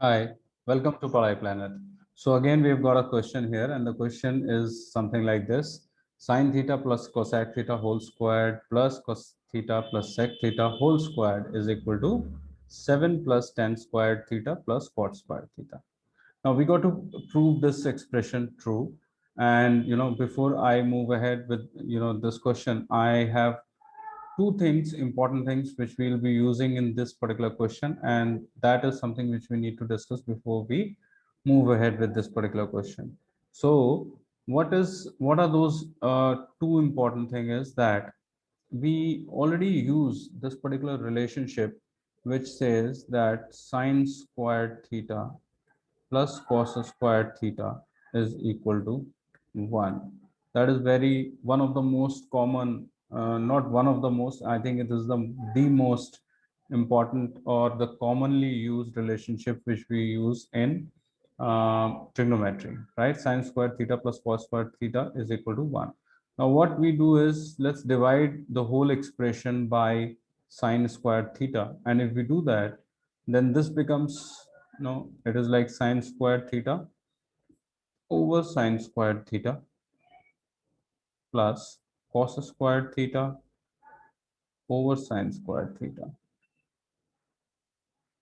Hi, welcome to Padai Planet. So again, we've got a question here, and the question is something like this: Sine theta plus cosec theta whole squared plus cos theta plus sec theta whole squared is equal to 7 plus tan squared theta plus cot squared theta. Now we got to prove this expression true, and before I move ahead with this question, I have two things, important things, which we'll be using in this particular question, and that is something which we need to discuss before we move ahead with this particular question. So what are those two important thing is that we already use this particular relationship which says that sine squared theta plus cos squared theta is equal to 1. That is very one of the most common, not one of the most, I think it is the most important or the commonly used relationship which we use in trigonometry, right? Sine squared theta plus cos squared theta is equal to 1. Now what we do is let's divide the whole expression by sine squared theta, and if we do that, then this becomes, it is like sine squared theta over sine squared theta plus cos squared theta over sine squared theta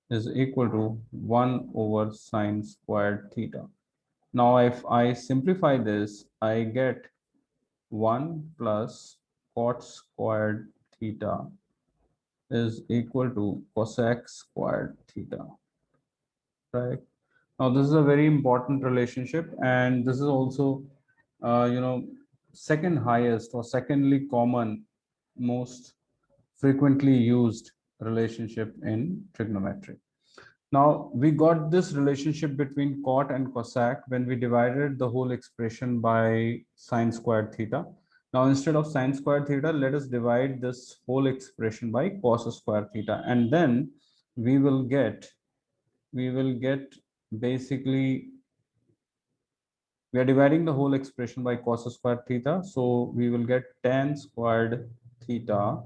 is equal to 1 over sine squared theta. Now if I simplify this, I get 1 plus cot squared theta is equal to cosec squared theta, right? Now, this is a very important relationship, and this is also, uh, you know, second highest or secondly common, most frequently used relationship in trigonometry. Now, we got this relationship between cot and cosec when we divided the whole expression by sine squared theta. Now, instead of sine squared theta, let us divide this whole expression by cos squared theta, and then we will get we will get basically, we are dividing the whole expression by cos squared theta, so we will get tan squared theta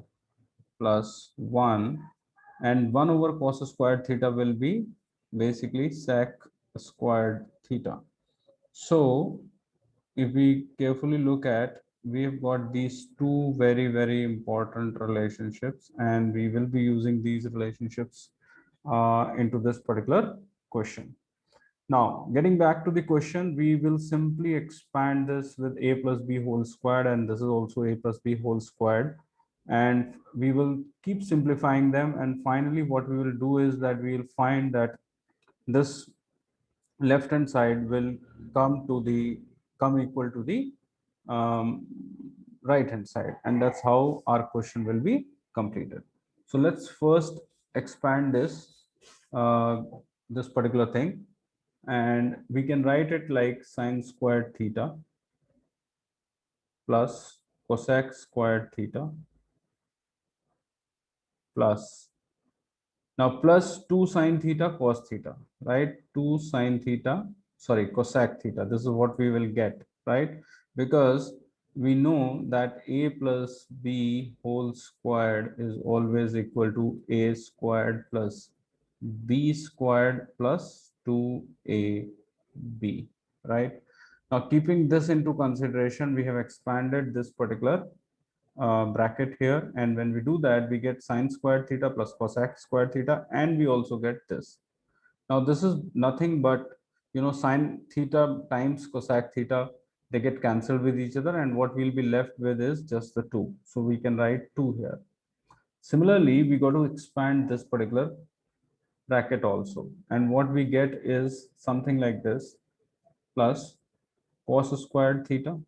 plus 1, and 1 over cos squared theta will be basically sec squared theta. So if we carefully look at, we have got these two very very important relationships, and we will be using these relationships into this particular question. Now, getting back to the question, we will simply expand this with a plus b whole squared, and this is also a plus b whole squared. And we will keep simplifying them. And finally, what we will do is that we will find that this left hand side will come equal to the um, right hand side, and that's how our question will be completed. So let's first expand this particular thing, and we can write it like sine squared theta plus cosec squared theta plus, now plus 2 sine theta cos theta, right? 2 sine theta, sorry, cosec theta, this is what we will get, right? Because we know that a plus b whole squared is always equal to a squared plus b squared plus 2ab, right? Now keeping this into consideration, we have expanded this particular bracket here, and when we do that, we get sine squared theta plus cosec squared theta, and we also get this. Now this is nothing but, sine theta times cosec theta, they get cancelled with each other, and what we'll be left with is just the 2, so we can write 2 here. Similarly, we got to expand this particular bracket also, and what we get is something like this: plus cos squared theta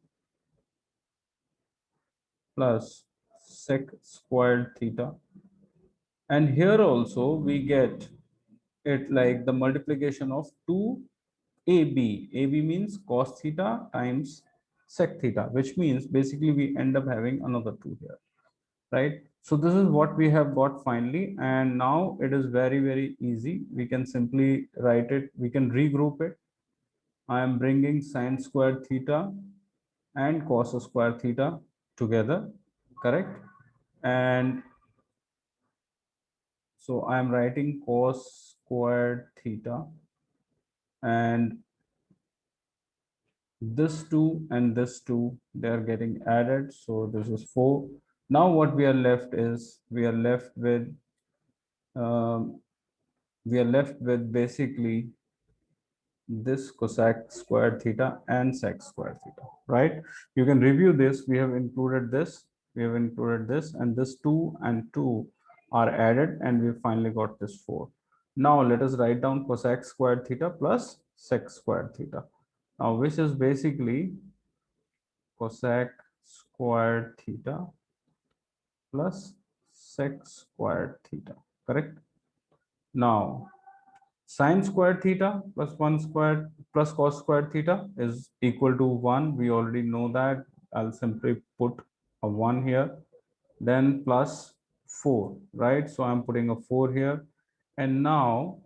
plus sec squared theta, and here also we get it like the multiplication of 2ab. AB means cos theta times sec theta, which means basically we end up having another 2 here, right? So this is what we have got finally, and now it is very very easy. We can simply write it, we can regroup it. I am bringing sine squared theta and cos squared theta together, correct? And so I am writing cos squared theta and this 2 and this 2, they are getting added, so this is 4. Now what we are left is, um, we are left with basically this cosec squared theta and sec squared theta, right? You can review this. We have included this, and this 2 and 2 are added, and we finally got this 4. Now let us write down cosec squared theta plus sec squared theta. Now, which is basically cosec squared theta plus sec squared theta, correct? Now, sine squared theta plus 1 squared plus cos squared theta is equal to 1. We already know that. I'll simply put a 1 here, then plus 4, right? So I'm putting a 4 here. And now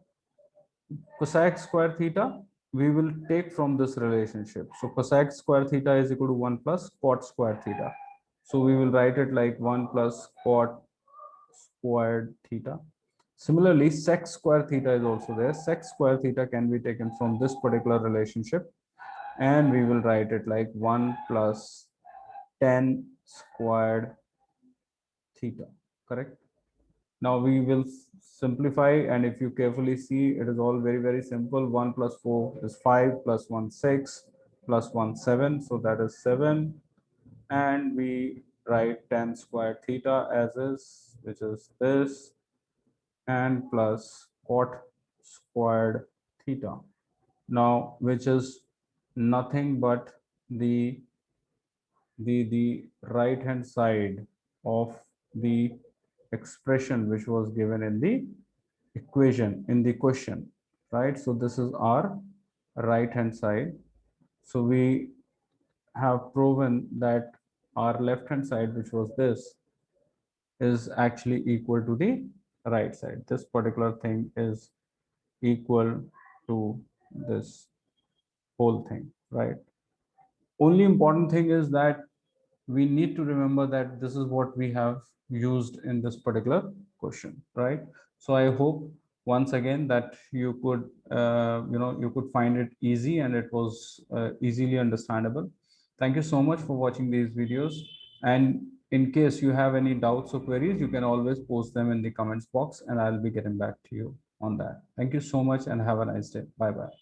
cosec square theta, we will take from this relationship. So cosec square theta is equal to 1 plus cot square theta. So we will write it like 1 plus cot squared theta. Similarly, sec square theta is also there. Sec square theta can be taken from this particular relationship, and we will write it like 1 plus tan squared theta, correct? Now we will simplify, and if you carefully see, it is all very, very simple. 1 plus 4 is 5, plus 1 6, plus 1 7, so that is 7. And we write tan squared theta as is, which is this, and plus cot squared theta, now which is nothing but the right hand side of the expression which was given in the equation in the question, right? So this is our right hand side. So we have proven that our left hand side, which was this, is actually equal to the right side. This particular thing is equal to this whole thing, right? Only important thing is that we need to remember that this is what we have used in this particular question, right? So I hope once again that you could you could find it easy, and it was easily understandable. Thank you so much for watching these videos, and in case you have any doubts or queries, you can always post them in the comments box, and I'll be getting back to you on that. Thank you so much, and have a nice day. Bye bye.